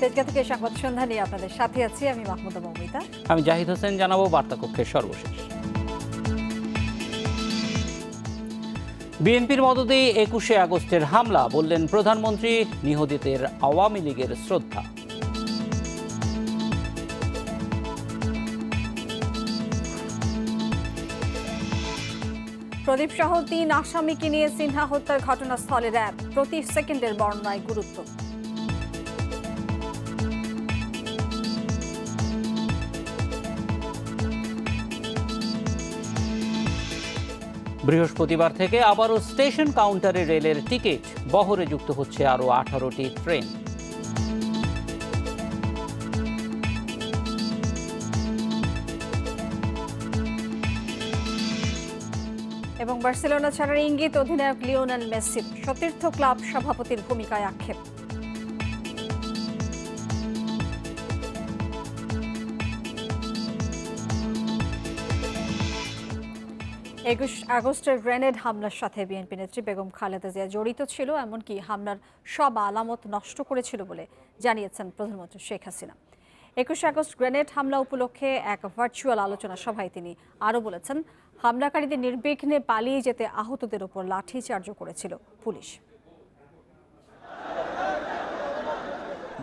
তেজগাঁ থেকে সংবাদ সন্ধ্যা নিয়ে আপনাদের সাথে আছি আমি মাহমুদা মৌমিতা। আমি জাহিদ হোসেন। জানাবো বার্তা কক্ষের সর্বশেষ। বিএনপির মদতেই ২১শে আগস্টের হামলা, বললেন প্রধানমন্ত্রী, নিহতদের আওয়ামী লীগের শ্রদ্ধা। প্রদীপ সহ ৩ আসামিকে নিয়ে সিনহা হত্যার ঘটনাস্থলে র্যাব, প্রতি সেকেন্ডের বর্ণনায় গুরুত্ব। বৃহস্পতিবার থেকে আবারও স্টেশন কাউন্টারে রেলের টিকিট, বহরে যুক্ত হচ্ছে আরও ১৮টি ট্রেন। এবং বার্সেলোনা ছাড়ার ইঙ্গিত অধিনায়ক লিওনেল মেসির, সতীর্থ ক্লাব সভাপতির ভূমিকায় আক্ষেপ। ২১ আগস্টের গ্রেনেড হামলার সাথে বিএনপি নেত্রী বেগম খালেদা জিয়া জড়িত ছিল, এমনকি হামলার সব আলামত নষ্ট করেছিল বলে জানিয়েছেন প্রধানমন্ত্রী শেখ হাসিনা। ২১ আগস্ট গ্রেনেড হামলা উপলক্ষে এক ভার্চুয়াল আলোচনা সভায় তিনি আরও বলেছেন, হামলাকারীদের নির্বিঘ্নে পালিয়ে যেতে আহতদের ওপর লাঠিচার্জও করেছিল পুলিশ।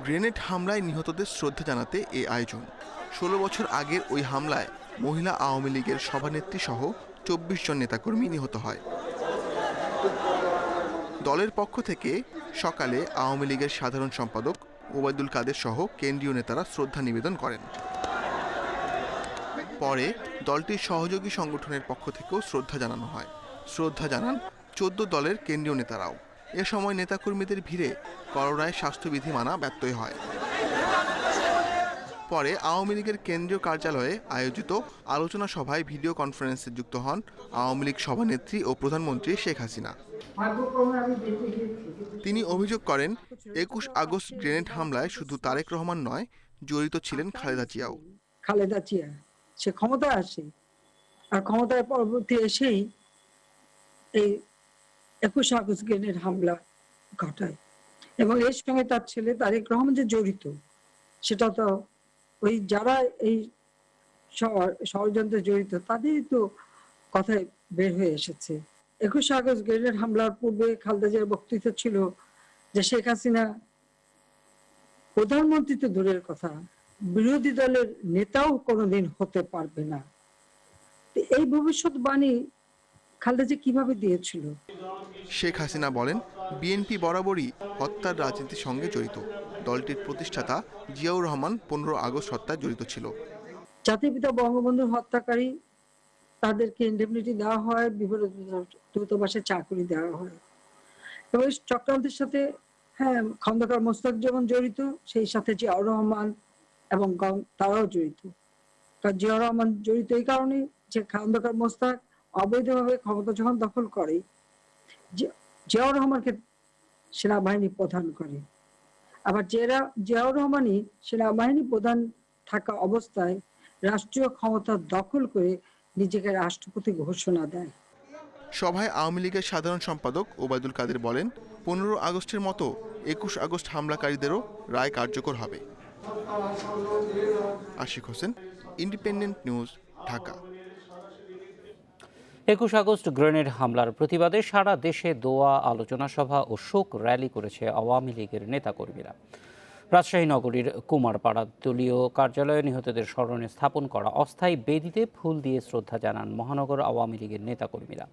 গ্রেনেড হামলায় নিহতদের শ্রদ্ধা জানাতে এই আয়োজন। ১৬ বছর আগের ওই হামলায় মহিলা আওয়ামী লীগের সভানেত্রী সহ ২৪ জন নেতাকর্মী নিহত হয়। দলের পক্ষ থেকে সকালে আওয়ামী লীগের সাধারণ সম্পাদক ওবায়দুল কাদের সহ কেন্দ্রীয় নেতারা শ্রদ্ধা নিবেদন করেন। পরে দলটির সহযোগী সংগঠনের পক্ষ থেকেও শ্রদ্ধা জানানো হয়। শ্রদ্ধা জানান ১৪ দলের কেন্দ্রীয় নেতারাও। এ সময় নেতাকর্মীদের ভিড়ে করোনায় স্বাস্থ্যবিধি মানা ব্যত্যয় হয়। পরে আওয়ামী লীগের কেন্দ্রীয় কার্যালয়ে আয়োজিত আলোচনা সভায় ভিডিও কনফারেন্সে যুক্ত হন আওয়ামী লীগ সভানেত্রী ও প্রধানমন্ত্রী শেখ হাসিনা। তিনি অভিযোগ করেন, ২১ আগস্ট গ্রেনেড হামলায় শুধু তারেক রহমান নয়, জড়িত ছিলেন খালেদা জিয়াও। খালেদা জিয়া সে ক্ষমতায় আসে, আর ক্ষমতায় পরবর্তী এসেই এই ২১ আগস্ট গ্রেনেড হামলা ঘটায় এবং এর সঙ্গে তার ছেলে তারেক রহমান যে জড়িত, সেটা তো ওই যারা এই ষড়যন্ত্রে জড়িত তাদেরই তো কথায় বের হয়ে এসেছে। ২১ আগস্ট গ্রেনেড হামলার পূর্বে খালেদা জিয়ার বক্তব্য ছিল যে শেখ হাসিনা প্রধানমন্ত্রী তো দূরের কথা, বিরোধী দলের নেতাও কোনোদিন হতে পারবে না। এই ভবিষ্যৎবাণী খালেদা জিয়া কিভাবে দিয়েছিল? শেখ হাসিনা বলেন, বিএনপি বরাবরই হত্যার রাজনীতির সঙ্গে জড়িত। দলটির প্রতিষ্ঠাতা জিয়াউর রহমান ১৫ আগস্ট হত্যায় জড়িত ছিল। জাতির পিতা বঙ্গবন্ধুর হত্যাকারী, তাদেরকে ইন্ডেমনিটি দেওয়া হয়, বিভিন্ন দূতাবাসে চাকরি দেওয়া হয় এবং চক্রান্তের সাথে খন্দকার মোস্তাক যেমন জড়িত, সেই সাথে জিয়াউর রহমান এবং তারাও জড়িত। কারণ জিয়াউর রহমান জড়িত এই কারণে যে খন্দকার মোস্তাক অবৈধভাবে ক্ষমতা যখন দখল করে, জিয়াউর রহমানকে সেনাবাহিনী প্রধান করে, আবার জিয়াউর রহমানই সেনাবাহিনী প্রধান থাকা অবস্থায় রাষ্ট্রীয় ক্ষমতা দখল করে নিজেকে রাষ্ট্রপতি ঘোষণা দেয়। সভায় আওয়ামী লীগের সাধারণ সম্পাদক ওবায়দুল কাদের বলেন, ১৫ আগস্টের মতো ২১ আগস্ট হামলাকারীদেরও রায় কার্যকর হবে। Ashik Hossain, Independent News, Dhaka. ২১ August grenade হামলার প্রতিবাদে সারা দেশে দোয়া, আলোচনা সভা ও শোক র্যালি করেছে আওয়ামী লীগের নেতাকর্মীরা। রাজশাহী নগরীর কুমারপাড়া দলীয় কার্যালয়ে নিহতদের স্মরণে স্থাপন করা অস্থায়ী বেদিতে ফুল দিয়ে শ্রদ্ধা জানান মহানগর আওয়ামী লীগের নেতাকর্মীরা।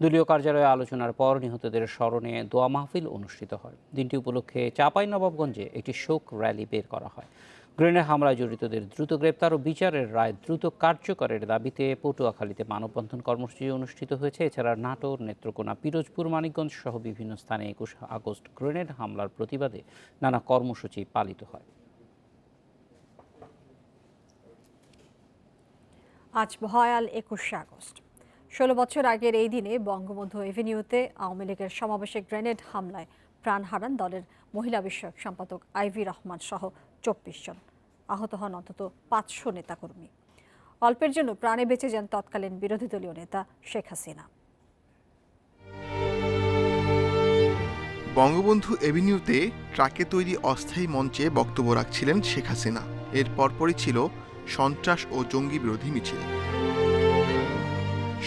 দলীয় কার্যালয়ে আলোচনার পর নিহতদের স্মরণে দোয়া মাহফিল অনুষ্ঠিত হয়। দিনটি উপলক্ষে চাঁপাইনবাবগঞ্জে একটি শোক র্যালি বের করা হয়। গ্রেনেড হামলায় জড়িতদের দ্রুত গ্রেপ্তার ও বিচারের রায় দ্রুত কার্যকরের দাবিতে পটুয়াখালীতে মানববন্ধন কর্মসূচি অনুষ্ঠিত হয়েছে। এছাড়া নাটোর, নেত্রকোনা, পিরোজপুর, মানিকগঞ্জ সহ বিভিন্ন স্থানে ২১ আগস্ট গ্রেনেড হামলার প্রতিবাদে নানা কর্মসূচি পালিত হয়। আজ ভয়াল ২১শে আগস্ট। ১৬ বছর আগের এই দিনে বঙ্গবন্ধু এভিনিউতে আওয়ামী লীগের সমাবেশে গ্রেনেড হামলায় প্রাণ হারান দলের মহিলা বিষয়ক সম্পাদক আইভি রহমান সহ ২৪ জন। আহত হন অন্তত ৫০০ নেতাকর্মী। অল্পের জন্য প্রাণে বেঁচে যান তৎকালীন বিরোধী দলীয় নেতা শেখ হাসিনা। বঙ্গবন্ধু এভিনিউতে ট্রাকে তৈরি অস্থায়ী মঞ্চে বক্তব্য রাখছিলেন শেখ হাসিনা। এর পরপরই ছিল সন্ত্রাস ও জঙ্গি বিরোধী মিছিল।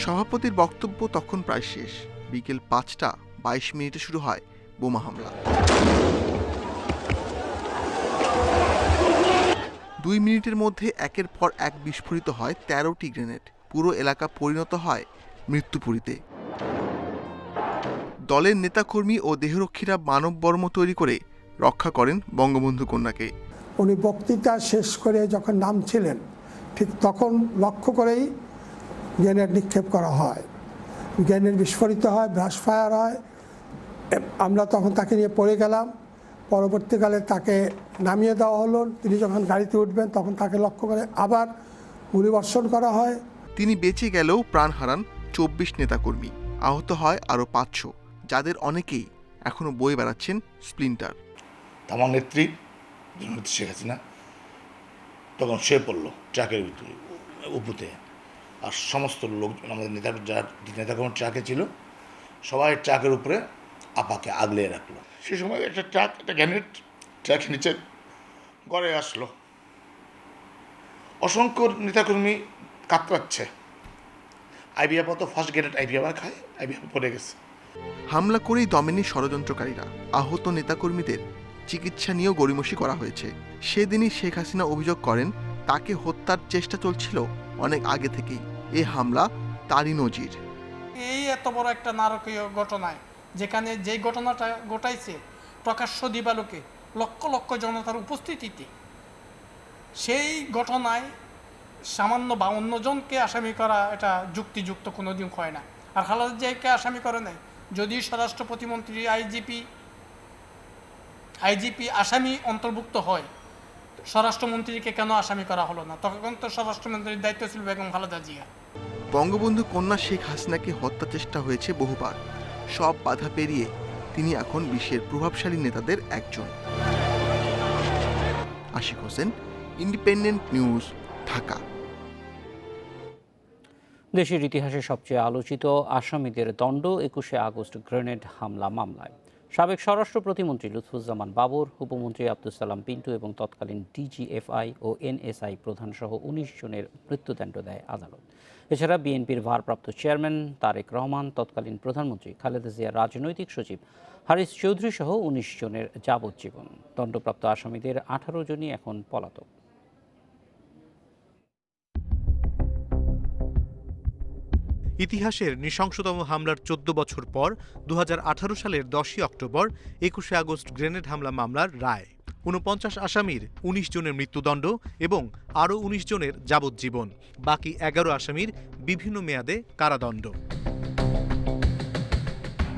সভাপতির বক্তব্য তখন প্রায় শেষ। বিকেল 5টা 22 শুরু হয় বোমা হামলা। 2 মিনিটের মধ্যে একের পর এক বিস্ফোরিত হয় 13টি গ্রেনেড। পুরো এলাকা পরিণত হয় মৃত্যুপুরীতে। দলের নেতাকর্মী ও দেহরক্ষীরা মানববর্ম তৈরি করে রক্ষা করেন বঙ্গবন্ধু কন্যাকে। উনি বক্তৃতা শেষ করে যখন নামছিলেন ঠিক তখন লক্ষ্য করেই গ্রেনেড নিক্ষেপ করা হয়, গ্রেনেড বিস্ফোরিত হয়, ব্রাশ ফায়ার হয়। আমরা তখন তাকে নিয়ে পড়ে গেলাম। পরবর্তীকালে তাকে নামিয়ে দেওয়া হলো। তিনি যখন গাড়িতে উঠবেন তখন তাকে লক্ষ্য করে আবার গুলিবর্ষণ করা হয়। তিনি বেঁচে গেলেও প্রাণ হারান 24 নেতাকর্মী, আহত হয় আরও 500, যাদের অনেকেই এখনো বয়ে বেড়াচ্ছেন স্প্লিন্টার। আমার নেত্রী শেখ হাসিনা তখন শুয়ে পড়লো ট্রাকের ভিতরে উপুতে, আর সমস্ত লোকজন আমাদের নেতাকর্মী ট্রাকে ছিল, সবাই ট্রাকের উপরে আপাকে আগলে রাখলো। সে সময় একটা গ্রেনেড ট্রাকের নিচে গড়ে আসলো। অসংখ্য নেতাকর্মী কাতরাচ্ছে। আইবিএফ তো ফার্স্ট গ্রেনেড আইবিএফ খায়, আইবিএফ পড়ে গেছে। হামলা করেই দমেনি ষড়যন্ত্রকারীরা। আহত নেতাকর্মীদের চিকিৎসা নিয়েও গড়িমসি করা হয়েছে। সেদিনই শেখ হাসিনা অভিযোগ করেন তাকে হত্যার চেষ্টা চলছিল অনেক আগে থেকেই। এ হামলা তারই নজির। এই এত বড় একটা নারকীয় ঘটনায়, যেখানে যেই ঘটনাটা ঘটাইছে প্রকাশ্য দিবালোকে লক্ষ লক্ষ জনতার উপস্থিতিতে, সেই ঘটনায় সামান্য 52 জনকে আসামি করা এটা যুক্তিযুক্ত কোনোদিন হয় না। আর খালেদা জিয়াকে আসামি করে নাই। যদি স্বরাষ্ট্র প্রতিমন্ত্রী আইজিপি আসামি অন্তর্ভুক্ত হয়, স্বরাষ্ট্রমন্ত্রীকে কেন আসামি করা হলো না? তখন তো স্বরাষ্ট্রমন্ত্রীর দায়িত্ব ছিল বেগম খালেদা জিয়া। বঙ্গবন্ধু কন্যা শেখ হাসিনাকে হত্যা চেষ্টা হয়েছে বহুবার। সব বাধা পেরিয়ে তিনি এখন বিশ্বের প্রভাবশালী নেতাদের একজন। Ashik Hossain, Independent News, Dhaka. দেশের ইতিহাসে সবচেয়ে আলোচিত আসামিদের দণ্ড 21শে আগস্ট গ্রেনেড হামলা মামলায়। সাবেক স্বরাষ্ট্র প্রতিমন্ত্রী লুৎফুজ্জামান বাবর, উপমন্ত্রী আব্দুস সালাম পিন্টু এবং তৎকালীন ডিজিএফআই ও এনএসআই প্রধানসহ 19 জনের মৃত্যুদণ্ড দেয় আদালত। এছাড়া বিএনপির ভারপ্রাপ্ত চেয়ারম্যান তারেক রহমান, তৎকালীন প্রধানমন্ত্রী খালেদা জিয়ার রাজনৈতিক সচিব হারিস চৌধুরী সহ 19 জনের যাবজ্জীবন। দণ্ডপ্রাপ্ত আসামিদের 18 জনই এখন পলাতক। ইতিহাসের নৃশংসতম হামলার 14 বছর পর 2018 সালের 10ই অক্টোবর 21শে আগস্ট গ্রেনেড হামলা মামলার রায়। 49 আসামির 19 জনের মৃত্যুদণ্ড এবং আরও 19 জনের যাবজ্জীবন। বাকি 11 আসামির বিভিন্ন মেয়াদে কারাদণ্ড।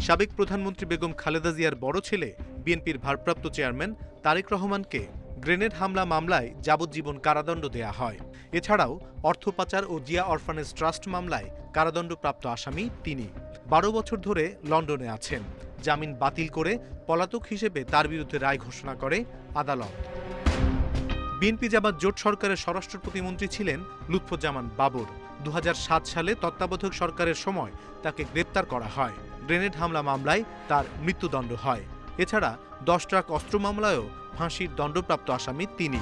সাবেক প্রধানমন্ত্রী বেগম খালেদা জিয়ার বড় ছেলে বিএনপির ভারপ্রাপ্ত চেয়ারম্যান তারেক রহমানকে গ্রেনেড হামলা মামলায় যাবজ্জীবন কারাদণ্ড দেয়া হয়। এছাড়াও অর্থ পাচার ও জিয়া অরফানেজ ট্রাস্ট মামলায় কারাদণ্ডপ্রাপ্ত আসামি তিনি। 12 বছর ধরে লন্ডনে আছেন। জামিন বাতিল করে পলাতক হিসেবে তার বিরুদ্ধে রায় ঘোষণা করে আদালত। বিএনপি জামাত জোট সরকারের স্বরাষ্ট্র প্রতিমন্ত্রী ছিলেন লুৎফুজ্জামান বাবর। 2007 সালে তত্ত্বাবধায়ক সরকারের সময় তাকে গ্রেপ্তার করা হয়। গ্রেনেড হামলা মামলায় তার মৃত্যুদণ্ড হয়। এছাড়া 10 ট্রাক অস্ত্র মামলায়ও ফাঁসির দণ্ডপ্রাপ্ত আসামি তিনি।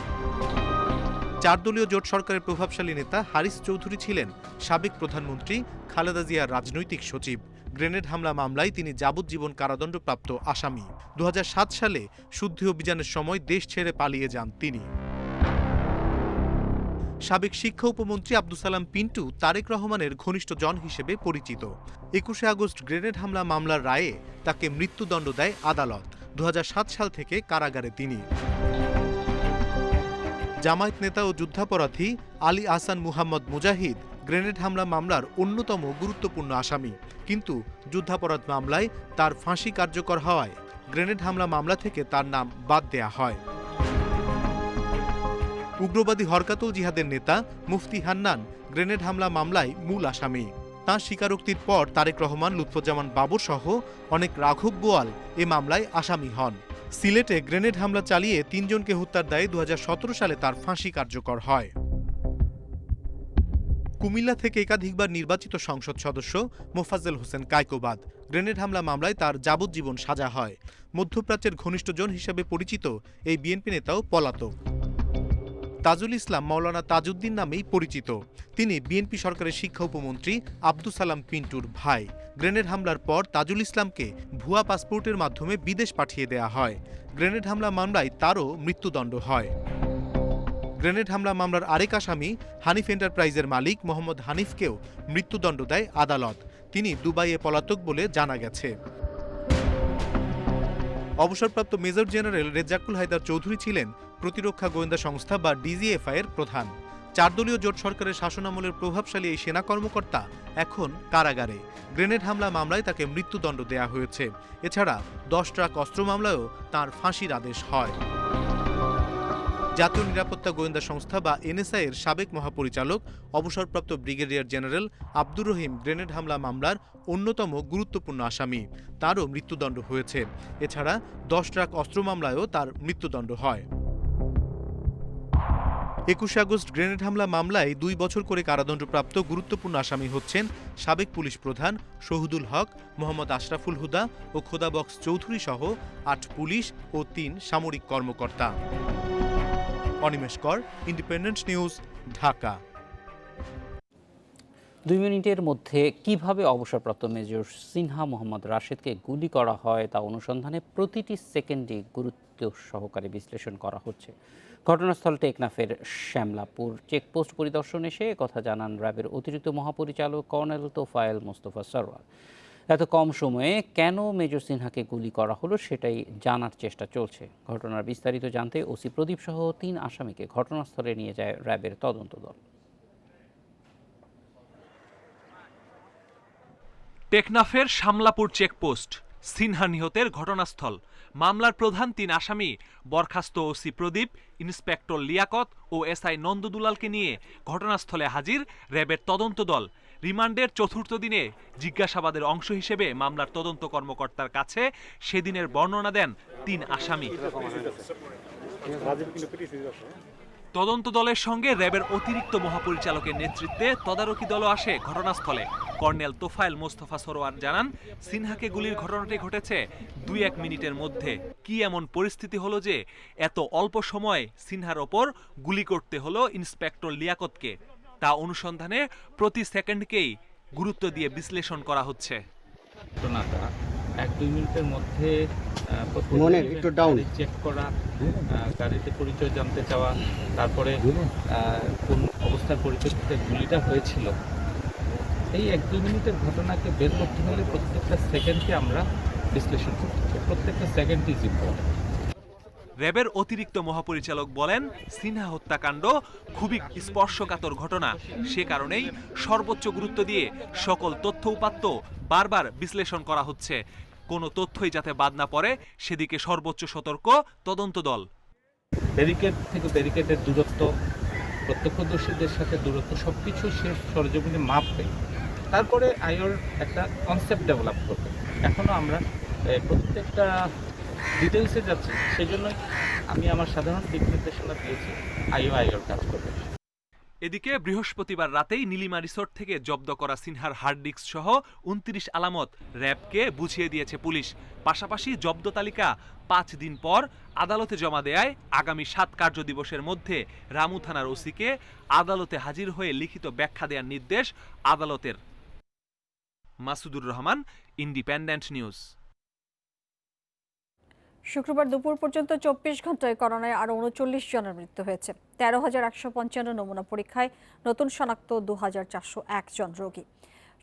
4 দলীয় জোট সরকারের প্রভাবশালী নেতা হারিস চৌধুরী ছিলেন সাবেক প্রধানমন্ত্রী খালেদা জিয়ার রাজনৈতিক সচিব। গ্রেনেড হামলা মামলায় তিনি যাবজ্জীবন কারাদণ্ডপ্রাপ্ত আসামি। 2007 সালে শুদ্ধি অভিযানের সময় দেশ ছেড়ে পালিয়ে যান তিনি। সাবেক শিক্ষা উপমন্ত্রী আব্দুস সালাম পিন্টু তারেক রহমানের ঘনিষ্ঠ জন হিসেবে পরিচিত। 21শে আগস্ট গ্রেনেড হামলা মামলার রায়ে তাকে মৃত্যুদণ্ড দেয় আদালত। 2007 সাল থেকে কারাগারে তিনি। জামায়াত নেতা ও যুদ্ধাপরাধী আলী আহসান মুহাম্মদ মুজাহিদ গ্রেনেড হামলা মামলার অন্যতম গুরুত্বপূর্ণ আসামি, কিন্তু যুদ্ধাপরাধ মামলায় তার ফাঁসি কার্যকর হওয়ায় গ্রেনেড হামলা মামলা থেকে তার নাম বাদ দেয়া হয়। উগ্রবাদী হরকাতুল জিহাদের নেতা মুফতি হান্নান গ্রেনেড হামলা মামলায় মূল আসামি। তাঁর স্বীকারোক্তির পর তারেক রহমান, লুৎফুজ্জামান বাবর সহ অনেক রাঘব বোয়াল এ মামলায় আসামি হন। সিলেটে গ্রেনেড হামলা চালিয়ে 3 জনকে হত্যার দায়ে 2017 সালে তার ফাঁসি কার্যকর হয়। কুমিল্লা থেকে একাধিকবার নির্বাচিত সংসদ সদস্য মোফাজ্জেল হোসেন কায়কোবাদ গ্রেনেড হামলা মামলায় তার যাবজ্জীবন সাজা হয়। মধ্যপ্রাচ্যের ঘনিষ্ঠজন হিসেবে পরিচিত এই বিএনপি নেতাও পলাতক। তাজুল ইসলাম মাওলানা তাজউদ্দিন নামেই পরিচিত। তিনি বিএনপি সরকারের শিক্ষা উপমন্ত্রী আব্দুস সালাম পিন্টুর ভাই। গ্রেনেড হামলার পর তাজুল ইসলামকে ভুয়া পাসপোর্টের মাধ্যমে বিদেশ পাঠিয়ে দেয়া হয়। গ্রেনেড হামলা মামলায় তারও মৃত্যুদণ্ড হয়। গ্রেনেড হামলা মামলার আরেক আসামি হানিফ এন্টারপ্রাইজের মালিক মোহাম্মদ হানিফকেও মৃত্যুদণ্ড দেয় আদালত। তিনি দুবাইয়ে পলাতক বলে জানা গেছে। অবসরপ্রাপ্ত মেজর জেনারেল রেজ্জাকুল হায়দার চৌধুরী ছিলেন প্রতিরক্ষা গোয়েন্দা সংস্থা বা ডিজিএফআই এর প্রধান। 4 দলীয় জোট সরকারের শাসনামলের প্রভাবশালী এই সেনা কর্মকর্তা এখন কারাগারে। গ্রেনেড হামলা মামলায় তাকে মৃত্যুদণ্ড দেয়া হয়েছে। এছাড়া 10 ট্রাক অস্ত্র মামলায়ও তাঁর ফাঁসির আদেশ হয়। জাতীয় নিরাপত্তা গোয়েন্দা সংস্থা বা এনএসআই এর সাবেক মহাপরিচালক অবসরপ্রাপ্ত brigadier general Abdur Rahim grenade হামলা মামলার অন্যতম গুরুত্বপূর্ণ আসামি। তারও মৃত্যুদণ্ড হয়েছে। এছাড়া 10 ট্রাক অস্ত্র মামলায়ও তার মৃত্যুদণ্ড হয়। 21 আগস্ট গ্রেনেড হামলা মামলায় 2 বছর করে কারাদণ্ডপ্রাপ্ত গুরুত্বপূর্ণ আসামি হচ্ছেন সাবেক পুলিশ প্রধান শহীদুল হক, মোহাম্মদ আশরাফুল হুদা ও খোদাবক্স চৌধুরী সহ 8 পুলিশ ও 3 সামরিক কর্মকর্তা। অনিমেষ কর, ইন্ডিপেন্ডেন্ট নিউজ, ঢাকা। 2 মিনিটের মধ্যে কিভাবে অবসরপ্রাপ্ত মেজর সিনহা মোহাম্মদ রাশেদকে গুলি করা হয় তা অনুসন্ধানে প্রতিটি সেকেন্ডে গুরুত্ব সহকারে বিশ্লেষণ করা হচ্ছে। ঘটনাস্থল টেকনাফের শ্যামলাপুর চেকপোস্ট পরিদর্শনে এসে কথা জানান র্যাবের অতিরিক্ত মহাপরিচালক কর্নেল তোফায়েল মোস্তফা সরওয়ার। এত কম সময়ে কেন মেজর সিনহাকে গুলি করা হলো সেটাই জানার চেষ্টা চলছে। ঘটনার বিস্তারিত জানতে ওসি প্রদীপ সহ 3 আসামিকে ঘটনাস্থলে নিয়ে যায় র্যাবের তদন্ত দল। টেকনাফের শামলাপুর চেকপোস্ট সিনহা নিহতের ঘটনাস্থল। মামলার প্রধান 3 আসামি বরখাস্ত ওসি প্রদীপ, ইন্সপেক্টর লিয়াকত ও এসআই নন্দদুলালকে নিয়ে ঘটনাস্থলে হাজির র্যাবের তদন্ত দল। রিমান্ডের 4র্থ দিনে জিজ্ঞাসাবাদের অংশ হিসেবে মামলার তদন্ত কর্মকর্তার কাছে সেদিনের বর্ণনা দেন 3 আসামি। তদন্ত দলের সঙ্গে র্যাবের অতিরিক্ত মহাপরিচালকের নেতৃত্বে তদারকি দলও আসে ঘটনাস্থলে। কর্নেল তোফায়েল মোস্তফা সরওয়ার জানান, সিনহাকে গুলির ঘটনাটি ঘটেছে 2-1 মিনিটের মধ্যে। কি এমন পরিস্থিতি হলো যে এত অল্প সময় সিনহার ওপর গুলি করতে হলো ইন্সপেক্টর লিয়াকতকে, তা অনুসন্ধানে প্রতি সেকেন্ডকেই গুরুত্ব দিয়ে বিশ্লেষণ করা হচ্ছে। ঘটনাটা 1-2 মিনিটের মধ্যে একটু ডাউন চেক করা, গাড়িতে পরিচয় জানতে চাওয়া, তারপরে কোন অবস্থার পরিপ্রেক্ষিতে গুলিটা হয়েছিল, এই 1-2 মিনিটের ঘটনাকে বের করতে হলে প্রত্যেকটা সেকেন্ডকে আমরা বিশ্লেষণ করতে চাই। প্রত্যেকটা সেকেন্ড ইজ ইম্পর্টেন্ট। র্যাবের অতিরিক্ত মহাপরিচালক বলেন, সিনহা হত্যাকাণ্ড খুবই স্পর্শকাতর ঘটনা। সে কারণেই সর্বোচ্চ গুরুত্ব দিয়ে সকল তথ্য উপাত্ত বারবার বিশ্লেষণ করা হচ্ছে। কোনো তথ্যই যাতে বাদ না পড়ে সেদিকে সর্বোচ্চ সতর্ক তদন্ত দল। ব্যারিকেড থেকে ব্যারিকেডের দূরত্ব, প্রত্যক্ষদর্শীদের সাথে দূরত্ব, সবকিছু সে সরজমিনে মাপবে, তারপরে আইওর একটা কনসেপ্ট ডেভেলপ করবে। এখনো আমরা প্রত্যেকটা ডিটেলসে যাচ্ছি, সেই জন্যই আমি আমার সাধারণ দিক নির্দেশনা দিয়েছি আইওর কাজ করবে। এদিকে বৃহস্পতিবার রাতেই নীলিমা রিসোর্ট থেকে জব্দ করা সিনহার হার্ড ডিস্ক সহ 29 আলামত র্যাবকে বুঝিয়ে দিয়েছে পুলিশ। পাশাপাশি জব্দ তালিকা 5 দিন পর আদালতে জমা দেয় আগামী 7 কার্যদিবসের মধ্যে রামু থানার ওসিকে আদালতে হাজির হয়ে লিখিত ব্যাখ্যা দেওয়ার নির্দেশ আদালতের। Masudur Rahman, independent news. শুক্রবার দুপুর পর্যন্ত 24 ঘন্টায় করোনায় আরও 39 জনের মৃত্যু হয়েছে। 13,155 নমুনা পরীক্ষায় নতুন শনাক্ত 2,401 জন রোগী।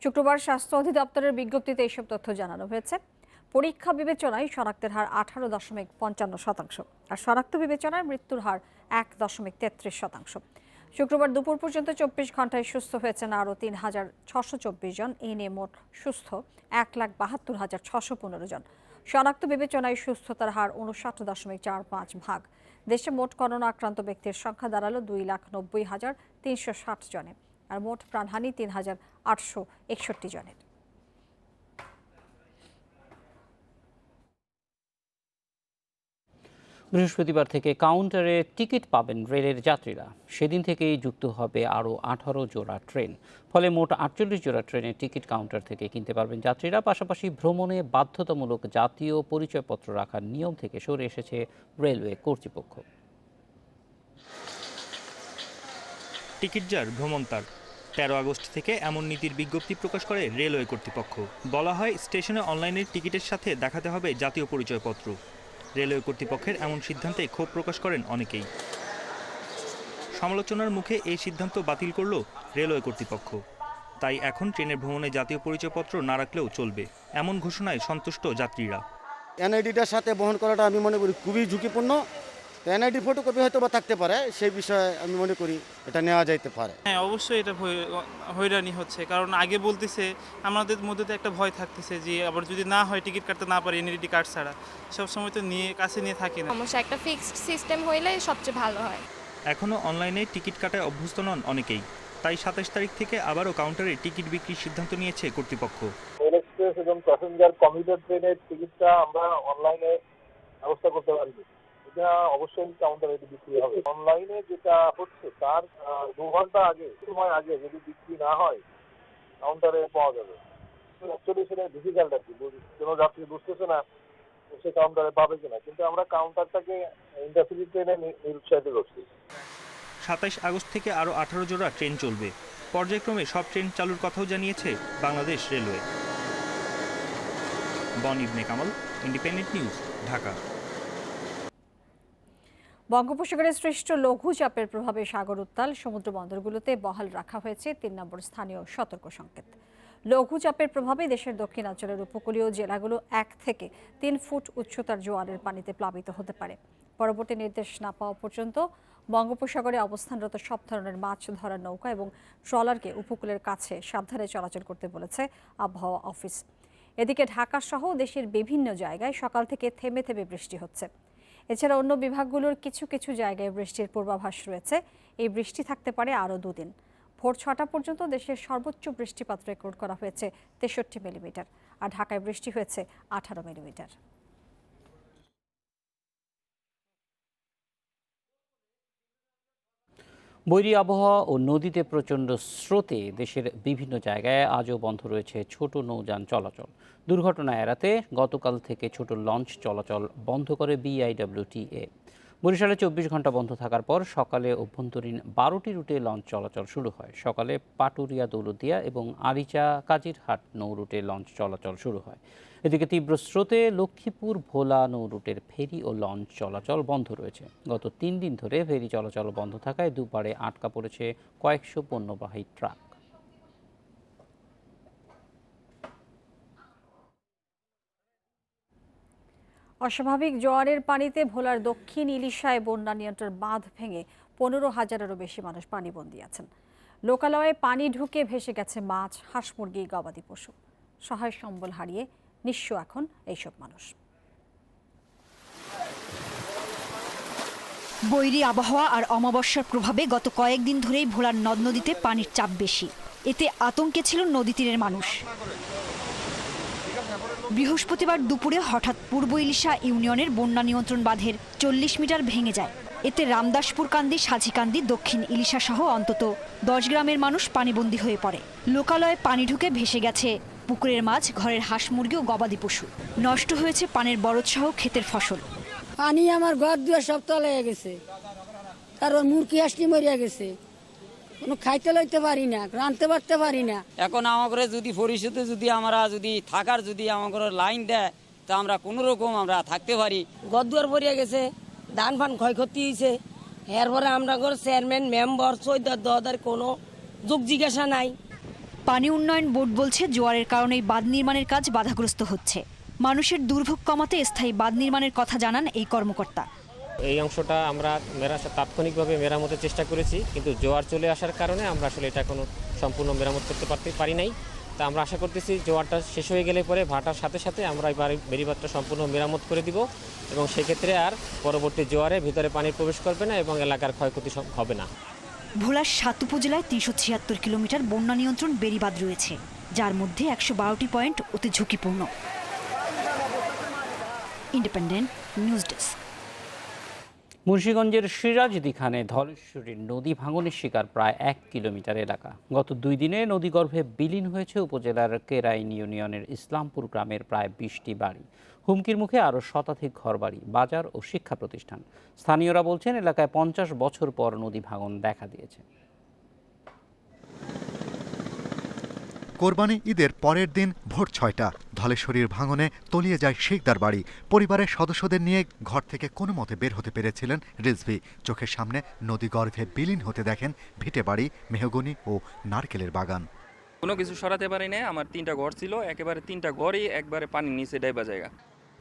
শুক্রবার স্বাস্থ্য অধিদপ্তরের বিজ্ঞপ্তিতে এইসব তথ্য জানানো হয়েছে। পরীক্ষা বিবেচনায় শনাক্তের হার 18.55%, আর শনাক্ত বিবেচনায় মৃত্যুর হার 1.33%। শুক্রবার দুপুর পর্যন্ত 24 ঘন্টায় সুস্থ হয়েছেন আরও 3,624 জন। এই নিয়ে মোট সুস্থ 1,72,615 জন। শনাক্ত বিবেচনায় সুস্থতার হার 59.45%। দেশে মোট করোনা আক্রান্ত ব্যক্তির সংখ্যা দাঁড়ালো 2,90,360 জনে, আর মোট প্রাণহানি 3,861 জনের। বৃহস্পতিবার থেকে কাউন্টারে টিকিট পাবেন রেলের যাত্রীরা। সেদিন থেকেই যুক্ত হবে আরও 18 জোড়া ট্রেন। ফলে মোট 48 জোড়া ট্রেনের টিকিট কাউন্টার থেকে কিনতে পারবেন যাত্রীরা। পাশাপাশি ভ্রমণে বাধ্যতামূলক জাতীয় পরিচয়পত্র রাখার নিয়ম থেকে সরে এসেছে রেলওয়ে কর্তৃপক্ষ। টিকিট যার ভ্রমণ তার। 13 আগস্ট থেকে এমন নীতির বিজ্ঞপ্তি প্রকাশ করে রেলওয়ে কর্তৃপক্ষ। বলা হয়, স্টেশনে অনলাইনের টিকিটের সাথে দেখাতে হবে জাতীয় পরিচয়পত্র। রেলওয়ে কর্তৃপক্ষের এমন সিদ্ধান্তে ক্ষোভ প্রকাশ করেন অনেকেই। সমালোচনার মুখে এই সিদ্ধান্ত বাতিল করল রেলওয়ে কর্তৃপক্ষ। তাই এখন ট্রেনের ভ্রমণে জাতীয় পরিচয়পত্র না রাখলেও চলবে, এমন ঘোষণায় সন্তুষ্ট যাত্রীরা। এনআইডিটার সাথে বহন করাটা আমি মনে করি খুবই ঝুঁকিপূর্ণ। এনআইডি ফটোকপি হয়তো বা থাকতে পারে, সেই বিষয়ে আমি মনে করি এটা নেওয়া যাইতে পারে। হ্যাঁ, অবশ্যই এটা হয়রানি হচ্ছে, কারণ আগে বলতেছে আমাদের মধ্যে তো একটা ভয় থাকতেছে যে আবার যদি না হয়, টিকিট কাটতে না পারি এনআইডি কার্ড ছাড়া, সবসময় তো কাছে নিয়ে থাকি না। সমস্যা, একটা ফিক্সড সিস্টেম হইলে সবচেয়ে ভালো হয়। এখনও অনলাইনে টিকিট কাটায় অভ্যস্ত নন অনেকেই, তাই 27 তারিখ থেকে আবারও কাউন্টারে টিকিট বিক্রির সিদ্ধান্ত নিয়েছে কর্তৃপক্ষ। রেল এক্সপ্রেস এবং প্যাসেঞ্জার কমিউটার ট্রেনের টিকিটটা আমরা অনলাইনে ব্যবস্থা করতে পারি, এটা অবশ্যই কাউন্টারে বিক্রি হবে। অনলাইনে যেটা হচ্ছে তার 2 ঘন্টা আগে সময় আগে যদি বিক্রি না হয় কাউন্টারে পাওয়া যাবে। অ্যাকচুয়ালি সেটা ডিফিকাল্ট আর কি, কোনো যাত্রী বুঝতেছে না সে কাউন্টারে পাবে কিনা, কিন্তু আমরা কাউন্টারটাকে ইন্টারসিটি ট্রেনে নিরুৎসাহিত করছি। 27 আগস্ট থেকে আরও 18 জোড়া ট্রেন চলবে। পর্যায়ক্রমে সব ট্রেন চালুর কথাও জানিয়েছে বাংলাদেশ রেলওয়ে। বন ইবনে কামাল, ইন্ডিপেন্ডেন্ট নিউজ, ঢাকা। বঙ্গোপসাগরে সৃষ্ট লঘুচাপের প্রভাবে সাগর উত্তাল। সমুদ্র বন্দরগুলোতে বহাল রাখা হয়েছে 3 নম্বর স্থানীয় সতর্ক সংকেত। লঘুচাপের প্রভাবে দেশের দক্ষিণাঞ্চলের উপকূলীয় জেলাগুলো 1 থেকে 3 ফুট উচ্চতার জোয়ারের পানিতে প্লাবিত হতে পারে। পরবর্তী নির্দেশ না পাওয়া পর্যন্ত বঙ্গোপসাগরে অবস্থানরত সব ধরনের মাছ ধরার নৌকা এবং ট্রলারকে উপকূলের কাছে সাবধানে চলাচল করতে বলেছে আবহাওয়া অফিস। এদিকে ঢাকা সহ দেশের বিভিন্ন জায়গায় সকাল থেকে থেমে থেমে বৃষ্টি হচ্ছে। এছাড়া অন্য বিভাগগুলোর কিছু কিছু জায়গায় বৃষ্টির পূর্বাভাস রয়েছে। এই বৃষ্টি থাকতে পারে আরও 2 দিন। ভোর 6টা পর্যন্ত দেশের সর্বোচ্চ বৃষ্টিপাত রেকর্ড করা হয়েছে 63 মিলিমিটার, আর ঢাকায় বৃষ্টি হয়েছে 18 মিলিমিটার। বৈরী আবহাওয়া ও নদীতে প্রচণ্ড স্রোতে দেশের বিভিন্ন জায়গায় আজও বন্ধ রয়েছে ছোট নৌযান চলাচল। দুর্ঘটনা এড়াতে গতকাল থেকে ছোট লঞ্চ চলাচল বন্ধ করে বিআইডব্লিউটিএ। বরিশালে 24 ঘন্টা বন্ধ থাকার পর সকালে অভ্যন্তরীণ 12টি রুটে লঞ্চ চলাচল শুরু হয়। সকালে পাটুরিয়া দৌলতদিয়া এবং আরিচা কাজিরহাট নৌ রুটে লঞ্চ চলাচল শুরু হয়। এদিকে তীব্র স্রোতে লক্ষ্মীপুর ভোলা নৌ রুটের ফেরি ও লঞ্চ চলাচল বন্ধ রয়েছে। গত 3 দিন ধরে ফেরি চলাচল বন্ধ থাকায় দুপারে আটকা পড়েছে কয়েকশো পণ্যবাহী ট্রাক। অস্বাভাবিক জোয়ারের পানিতে ভোলার দক্ষিণ ইলিশায় বন্যা নিয়ন্ত্রণ বাঁধ ভেঙে 15,000-এরও বেশি মানুষ পানিবন্দী আছেন। লোকালয়ে পানি ঢুকে ভেসে গেছে মাছ, হাঁস, মুরগি, গবাদি পশু। সহায় সম্বল হারিয়ে নিঃস্ব এখন এইসব মানুষ। বৈরী আবহাওয়া আর অমাবস্যার প্রভাবে গত কয়েকদিন ধরেই ভোলার নদ নদীতে পানির চাপ বেশি। এতে আতঙ্কে ছিল নদী তীরের মানুষ। বৃহস্পতিবার দুপুরে হঠাৎ পূর্ব ইলিশা ইউনিয়নের বন্যা নিয়ন্ত্রণ বাঁধের 40 মিটার ভেঙে যায়। এতে রামদাসপুর কান্দি, সাজিকান্দি, দক্ষিণ ইলিশা সহ অন্তত 10 গ্রামের মানুষ পানিবন্দী হয়ে পড়ে। লোকালয়ে পানি ঢুকে ভেসে গেছে পুকুরের মাছ, ঘরের হাঁস, মুরগি ও গবাদি পশু। নষ্ট হয়েছে পানের বরজ সহ ক্ষেতের ফসল। পানি আমার ঘর দুয়ার সব তলায় গেছে, তারপর মুরগি হাঁসটি মরিয়া গেছে। কোনো খাইতে লইতে পারি না, রাঁধতে পারতে পারি না। এখন আমাকে যদি পরিষদে যদি আমরা যদি থাকার যদি আমাকে লাইন দেয় তা আমরা কোনো রকম আমরা থাকতে পারি। ঘর দুয়ার ভরিয়া গেছে, ধান ফান ক্ষয়ক্ষতি হয়েছে। এরপরে আমরা চেয়ারম্যান, মেম্বার, সৈদার দহদার কোনো যোগ জিজ্ঞাসা নাই। পানি উন্নয়ন বোর্ড বলছে জোয়ারের কারণেই বাঁধ নির্মাণের কাজ বাধাগ্রস্ত হচ্ছে। মানুষের দুর্ভোগ কমাতে স্থায়ী বাঁধ নির্মাণের কথা জানান এই কর্মকর্তা। এই অংশটা আমরা তাৎক্ষণিকভাবে মেরামতের চেষ্টা করেছি, কিন্তু জোয়ার চলে আসার কারণে আমরা আসলে এটা কোনো সম্পূর্ণ মেরামত করতে পারি নাই। তা আমরা আশা করতেছি জোয়ারটা শেষ হয়ে গেলে পরে ভাটার সাথে সাথে আমরা এবার বেড়িবাঁধটা সম্পূর্ণ মেরামত করে দিব এবং সেক্ষেত্রে আর পরবর্তী জোয়ারে ভিতরে পানি প্রবেশ করবে না এবং এলাকার ক্ষয়ক্ষতি হবে না। ভোলার 7 উপজেলায় 376 কিলোমিটার বন্যা নিয়ন্ত্রণ বেড়িবাঁধ রয়েছে, যার মধ্যে 112টি পয়েন্ট অতি ঝুঁকিপূর্ণ। Independent news desk. মুন্সিগঞ্জের সিরাজদিখানে ধলেশ্বরীর নদী ভাঙনের শিকার প্রায় 1 কিলোমিটার এলাকা। গত 2 দিনে নদীগর্ভে বিলীন হয়েছে উপজেলার কেরাইন ইউনিয়নের ইসলামপুর গ্রামের প্রায় 20টি বাড়ি। হুমকির মুখে আরও শতাধিক ঘরবাড়ি, বাজার ও শিক্ষা প্রতিষ্ঠান। স্থানীয়রা বলছেন এলাকায় 50 বছর পর নদী ভাঙন দেখা দিয়েছে। কোরবানি ঈদের পরের দিন ভোর 6টা ধলেশ্বরীর ভাঙনে তলিয়ে যায় শেখদার বাড়ি। পরিবারের সদস্যদের নিয়ে ঘর থেকে কোনো মতে বের হতে পেরেছিলেন রিজভি। চোখের সামনে নদী গর্ভে বিলীন হতে দেখেন ভিটে বাড়ি, মেহগনি ও নারকেলের বাগান। কোনো কিছু সরাতে পারি না। আমার 3টা ঘর ছিল, একেবারে 3টা ঘরই একবারে পানির নিচে ডাইবা জায়গা।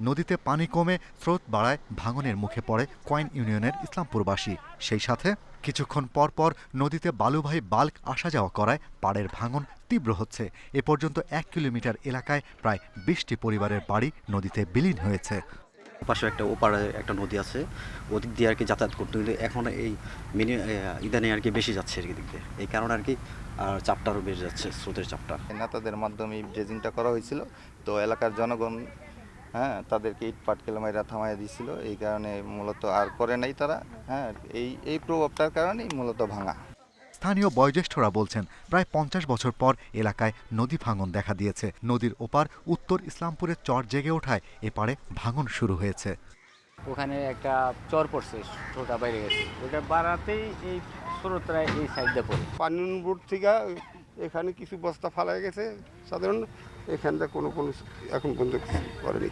নদীতে পানি কমে স্রোত বাড়ায় ভাঙনের মুখে পড়ে কয়েন ইউনিয়নের ইসলামপুরবাসী। সেই সাথে কিছুক্ষণ পর পর নদীতে বালুবাহী বাল্ক আসা যাওয়া করায় পাড়ের ভাঙন তীব্র হচ্ছে। এ পর্যন্ত 1 কিলোমিটার এলাকায় প্রায় 20টি পরিবারের বাড়ি নদীতে বিলীন হয়েছে। পাশে একটা ওপারে একটা নদী আছে, ওদিক দিয়ে আর কি যাতায়াত করতে হলে এখন এই ইদানিং আর কি বেশি যাচ্ছে আর কি দিক দিয়ে, এই কারণে আর কি আর চাপটারও বেড়ে যাচ্ছে, স্রোতের চাপটা। নেতাদের মাধ্যমে ড্রেজিংটা করা হয়েছিল, তো এলাকার জনগণ তাদেরকে ইট পাটকেল মাইরা থামাইয়া দিয়েছিল, এই কারণে মূলত আর করে নাই তারা। এই প্রভাবটার কারণেই মূলত ভাঙা। স্থানীয় বয়োজ্যেষ্ঠরা বলছেন প্রায় 50 বছর পর এলাকায় নদী ভাঙন দেখা দিয়েছে। নদীর ওপার উত্তর ইসলামপুরের চর জেগে ওঠায় এপারে ভাঙন শুরু হয়েছে। ওখানে একটা চর পড়ছে, ছোটা বাইরে গেছে, ওটা বাড়াতেই এই স্রোতরা এই সাইডে পড়ে। পানি বোর্ড থেকে এখানে কিছু বস্তা ফালাই গেছে, সাধারণ এখানটা কোনো এখন পর্যন্ত কিছু করেনি।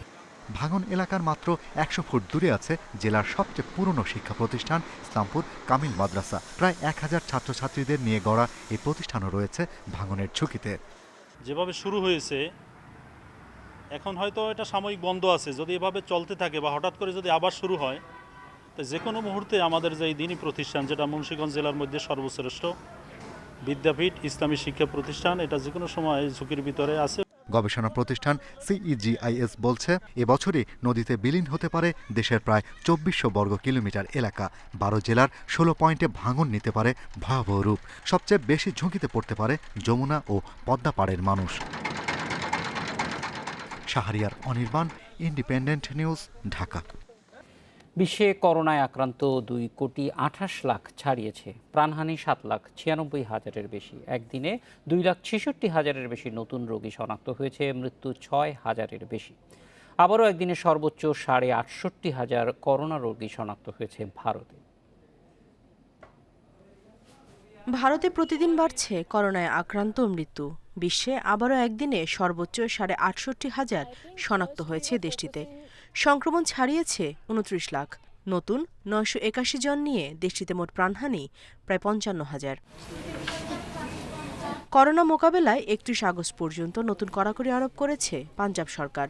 ভাঙন এলাকার মাত্র 100 ফুট দূরে আছে জেলার সবচেয়ে পুরনো শিক্ষা প্রতিষ্ঠান ইসলামপুর কামিল মাদ্রাসা। প্রায় 1000 ছাত্রছাত্রীদের নিয়ে গড়া এই প্রতিষ্ঠানও রয়েছে ভাঙনের ঝুঁকিতে। যেভাবে শুরু হয়েছে এখন হয়তো এটা সাময়িক বন্ধ আছে, যদি এভাবে চলতে থাকে বা হঠাৎ করে যদি আবার শুরু হয়, তো যে কোনো মুহূর্তে আমাদের যে দিনী প্রতিষ্ঠান, যেটা মুন্সিগঞ্জ জেলার মধ্যে সর্বশ্রেষ্ঠ বিদ্যাপীঠ ইসলামী শিক্ষা প্রতিষ্ঠান, এটা যে কোনো সময় ঝুঁকির ভিতরে আছে। গবেষণা প্রতিষ্ঠান CEGIS বলছে এবছরই নদীতে বিলীন হতে পারে দেশের প্রায় 2400 বর্গ কিলোমিটার এলাকা। 12 জেলার 16 পয়েন্টে ভাঙন নিতে পারে ভয়াবহ রূপ। সবচেয়ে বেশি ঝুঁকিতে পড়তে পারে যমুনা ও পদ্মা পাড়ের মানুষ। Shahriar Anirban, independent News, Dhaka. বিশ্বে করোনায় আক্রান্ত 2,28,00,000 ছাড়িয়েছে, প্রাণহানি 7,96,000-এর বেশি। একদিনে 2,66,000-এর বেশি নতুন রোগী শনাক্ত হয়েছে, মৃত্যু 6,000-এর বেশি। আবারও একদিনে সর্বোচ্চ 68,500 করোনা রোগী শনাক্ত হয়েছে ভারতে। ভারতে প্রতিদিন বাড়ছে করোনায় আক্রান্ত ও মৃত্যু। বিশ্বে আবারও একদিনে সর্বোচ্চ 68,500 শনাক্ত হয়েছে দেশটিতে। সংক্রমণ ছাড়িয়েছে 29 লাখ। নতুন 981 জন নিয়ে দেশটিতে মোট প্রাণহানি প্রায় 55,000। করোনা মোকাবেলায় 31 আগস্ট পর্যন্ত নতুন কড়াকড়ি আরোপ করেছে পাঞ্জাব সরকার।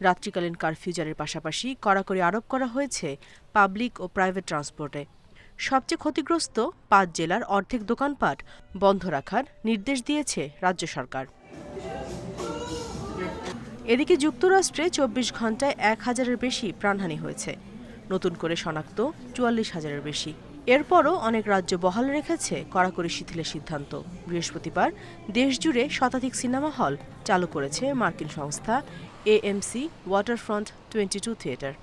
রাত্রিকালীন কারফিউ জারির পাশাপাশি কড়াকড়ি আরোপ করা হয়েছে পাবলিক ও প্রাইভেট ট্রান্সপোর্টে। সবচেয়ে ক্ষতিগ্রস্ত 5 জেলার অর্ধেক দোকানপাট বন্ধ রাখার নির্দেশ দিয়েছে রাজ্য সরকার। এদিকে যুক্তরাষ্ট্রে 24 ঘন্টায় 1000-এর বেশি প্রাণহানি হয়েছে, নতুন করে শনাক্ত 44,000-এর বেশি। এরপরও অনেক রাজ্য বহাল রেখেছে কড়াকড়ি শিথিলের সিদ্ধান্ত। বৃহস্পতিবার দেশজুড়ে শতাধিক সিনেমা হল চালু করেছে মার্কিন সংস্থা AMC ওয়াটারফ্রন্ট 22 থিয়েটার।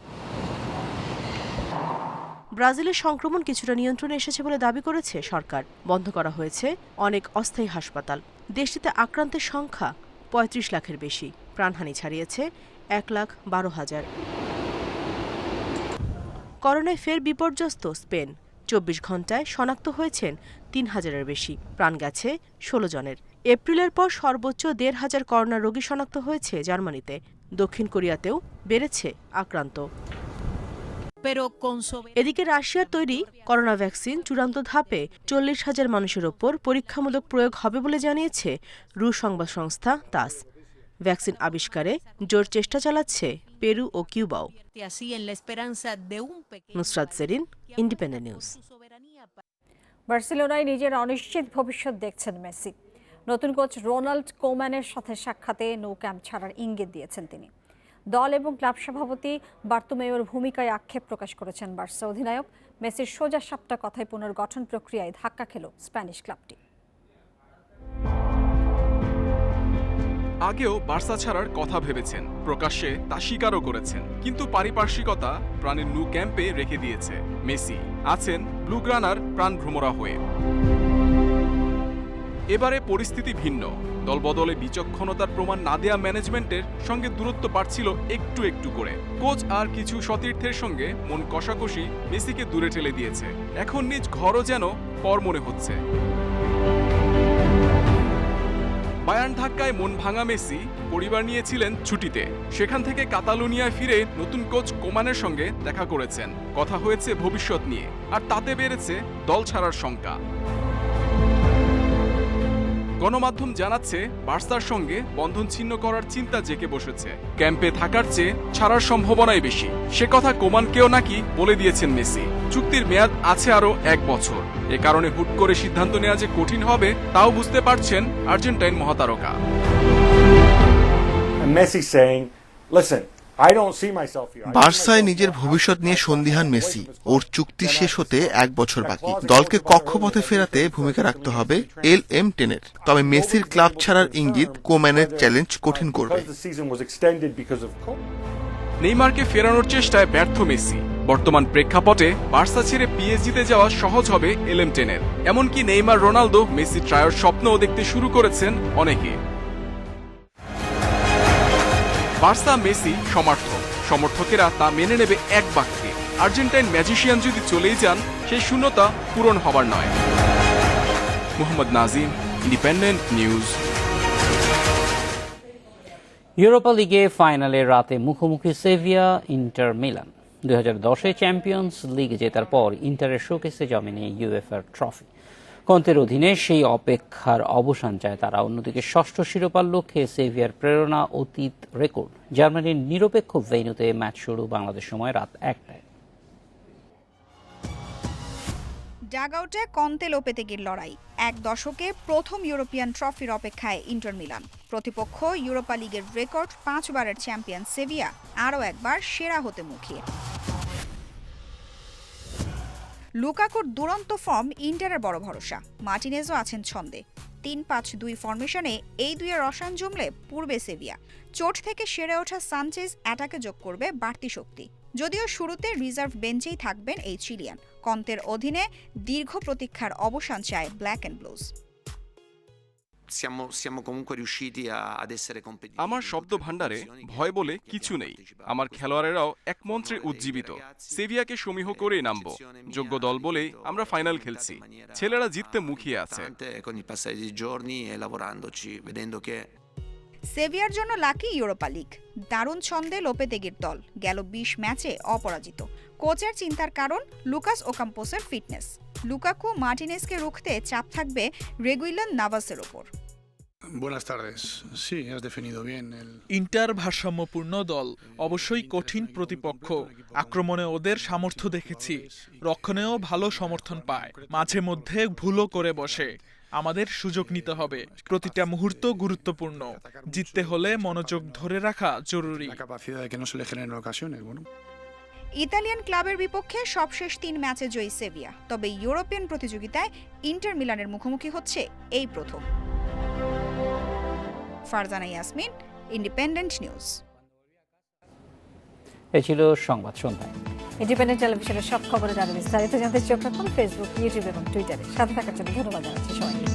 ব্রাজিলের সংক্রমণ কিছুটা নিয়ন্ত্রণে এসেছে বলে দাবি করেছে সরকার। বন্ধ করা হয়েছে অনেক অস্থায়ী হাসপাতাল। দেশটিতে আক্রান্তের সংখ্যা 35 লাখের বেশি, প্রাণহানি ছাড়িয়েছে 1,12,000। করোনায় ফের বিপর্যস্ত স্পেন। 24 ঘন্টায় শনাক্ত হয়েছেন 3,000-এর বেশি, প্রাণ গেছে 16 জনের। এপ্রিলের পর সর্বোচ্চ 1,500 করোনা রোগী শনাক্ত হয়েছে জার্মানিতে। দক্ষিণ কোরিয়াতেও বেড়েছে আক্রান্ত। এদিকে রাশিয়ার তৈরি করোনা ভ্যাকসিন চূড়ান্ত ধাপে 40,000 মানুষের ওপর পরীক্ষামূলক প্রয়োগ হবে বলে জানিয়েছে রুশ সংবাদ সংস্থা তাস। ভ্যাকসিন আবিষ্কারে জোর চেষ্টা চালাচ্ছে পেরু ও কিউবাও। Nusrat Jerin, independent news. বার্সেলোনায় নিজের অনিশ্চিত ভবিষ্যৎ দেখছেন মেসি। নতুন কোচ রোনাল্ড কোম্যানের সাথে সাক্ষাতে নো ক্যাম্প ছাড়ার ইঙ্গিত দিয়েছেন তিনি। দল এবং ক্লাব সভাপতি বার্তোমেওর ভূমিকায় আক্ষেপ প্রকাশ করেছেন বার্সা অধিনায়ক। মেসির সোজা সাপটা কথায় পুনর্গঠন প্রক্রিয়ায় ধাক্কা খেল স্প্যানিশ ক্লাবটি। আগেও বার্সা ছাড়ার কথা ভেবেছেন, প্রকাশ্যে তা স্বীকারও করেছেন, কিন্তু পারিপার্শ্বিকতা প্রাণের নু ক্যাম্পে রেখে দিয়েছে। মেসি আছেন ব্লুগ্রানার প্রাণভ্রমরা হয়ে। এবারে পরিস্থিতি ভিন্ন। দলবদলে বিচক্ষণতার প্রমাণ না দেয়া ম্যানেজমেন্টের সঙ্গে দূরত্ব বাড়ছিল একটু একটু করে। কোচ আর কিছু সতীর্থের সঙ্গে মন কষাকষি মেসিকে দূরে ঠেলে দিয়েছে। এখন নিজ ঘরও যেন পর মনে হচ্ছে। বায়ার্ন ধাক্কায় মন ভাঙা মেসি পরিবার নিয়েছিলেন ছুটিতে। সেখান থেকে কাতালুনিয়ায় ফিরে নতুন কোচ কোমানের সঙ্গে দেখা করেছেন। কথা হয়েছে ভবিষ্যৎ নিয়ে, আর তাতে বেড়েছে দল ছাড়ার শঙ্কা। গণমাধ্যম জানাচ্ছে বার্সার সঙ্গে বন্ধন ছিন্ন করার চিন্তা জেঁকে বসেছে। ক্যাম্পে থাকার চেয়ে ছাড়ার সম্ভাবনাই বেশি, সে কথা কোমানকেও নাকি বলে দিয়েছেন মেসি। চুক্তির মেয়াদ আছে আরো 1 বছর। এ কারণে হুট করে সিদ্ধান্ত নেওয়া যে কঠিন হবে তাও বুঝতে পারছেন আর্জেন্টাইন মহাতারকা। বার্সায় নিজের ভবিষ্যৎ নিয়ে সন্দিহান মেসি। ওর চুক্তি শেষ হতে 1 বছর বাকি। দলকে কক্ষপথে ফেরাতে ভূমিকা রাখতে হবে LM10-এর। তবে মেসির ক্লাব ছাড়ার ইঙ্গিত কোম্যানের চ্যালেঞ্জ কঠিন করবে। নেইমারকে ফেরানোর চেষ্টায় ব্যর্থ মেসি। বর্তমান প্রেক্ষাপটে বার্সা ছেড়ে পিএসজিতে যাওয়া সহজ হবে LM10-এর। এমনকি নেইমার, রোনালদো, মেসি ট্রায়োর স্বপ্নও দেখতে শুরু করেছেন অনেকে। বার্সা মেসি সমর্থক, সমর্থকেরা তা মেনে নেবে এক বাক্যে। আর্জেন্টাইন ম্যাজিশিয়ান যদি চলেই যান, সেই শূন্যতা পূরণ হবার নয়। Mohammad Nazim, independent news. Europa লিগে ফাইনালে রাতে মুখোমুখি সেভিয়া ইন্টার মিলান। 2010-এ চ্যাম্পিয়ন্স লিগ জেতার পর ইন্টারের শোকেসে জমেনি ইউএফএ ট্রফি। কন্তের অধীনে সেই অপেক্ষার অবসান চায় তারা। অন্যদিকে ষষ্ঠ শিরোপার লক্ষ্যে সেভিয়ার প্রেরণা অতীত রেকর্ড। জার্মানির নিরপেক্ষ ভেন্যুতে ম্যাচ শুরু বাংলাদেশ সময় রাত 1টায়। ডাগআউটে কন্তে লোপেতেগির লড়াই। 1 দশকে প্রথম ইউরোপিয়ান ট্রফির অপেক্ষায় ইন্টার মিলান। প্রতিপক্ষ ইউরোপা লিগের রেকর্ড 5 বারের চ্যাম্পিয়ন সেভিয়া আরও একবার সেরা হতে মুখিয়ে। লুকাকুর দুরন্ত ফর্ম ইন্টারের বড় ভরসা। মার্টিনেজও আছেন ছন্দে। 3-5-2 ফরমেশনে এই দুইয়ের রসায়ন জমলে পূর্বে সেভিয়া। চোট থেকে সেরে ওঠা সানচেজ অ্যাটাকে যোগ করবে বাড়তি শক্তি। যদিও শুরুতে রিজার্ভ বেঞ্চেই থাকবেন এই চিলিয়ান। কন্তের অধীনে দীর্ঘ প্রতীক্ষার অবসান চায় ব্ল্যাক অ্যান্ড ব্লুজ। আমার শব্দ ভাণ্ডারে ভয় বলে কিছু নেই। আমার খেলোয়াড়েরাও এক মন্ত্রে উজ্জীবিত। সেভিয়াকে সমীহ করেই নামবো। যোগ্য দল বলেই আমরা ফাইনাল খেলছি। ছেলেরা জিততে মুখিয়ে আছে। সেভিয়ার জন্য লাকি ইউরোপা লিগ। দারুণ ছন্দে লোপেতেগির দল গেল 20 ম্যাচে অপরাজিত। কোচের চিন্তার কারণ লুকাস ওকাম্পোসের ফিটনেস। লুকাকু, মার্টিনেজকে রুখতে চাপ থাকবে রেগুইলন নাভাসের ওপর। ইন্টার ভারসাম্যপূর্ণ দল, অবশ্যই কঠিন প্রতিপক্ষ। আক্রমণে ওদের সামর্থ্য দেখেছি, রক্ষণেও ভালো সমর্থন পায়। মাঝে মধ্যে ভুলও করে বসে। আমাদের সুযোগ নিতে হবে। প্রতিটা মুহূর্ত গুরুত্বপূর্ণ। জিততে হলে মনোযোগ ধরে রাখা জরুরি। ইতালিয়ান ক্লাবের বিপক্ষে সবশেষ 3 ম্যাচে জয়ী সেভিয়া। তবে ইউরোপিয়ান প্রতিযোগিতায় ইন্টার মিলানের মুখোমুখি হচ্ছে এই প্রথম। Farzana Yasmin, independent news. এ ছিল সংবাদ সন্ধ্যা। ইন্ডিপেন্ডেন্ট টেলিভিশনের সব খবরের আরো বিস্তারিত জানতে চোখ রাখুন ফেসবুক, ইউটিউব এবং টুইটারে। সাথে থাকার জন্য ধন্যবাদ জানাচ্ছি সবাইকে।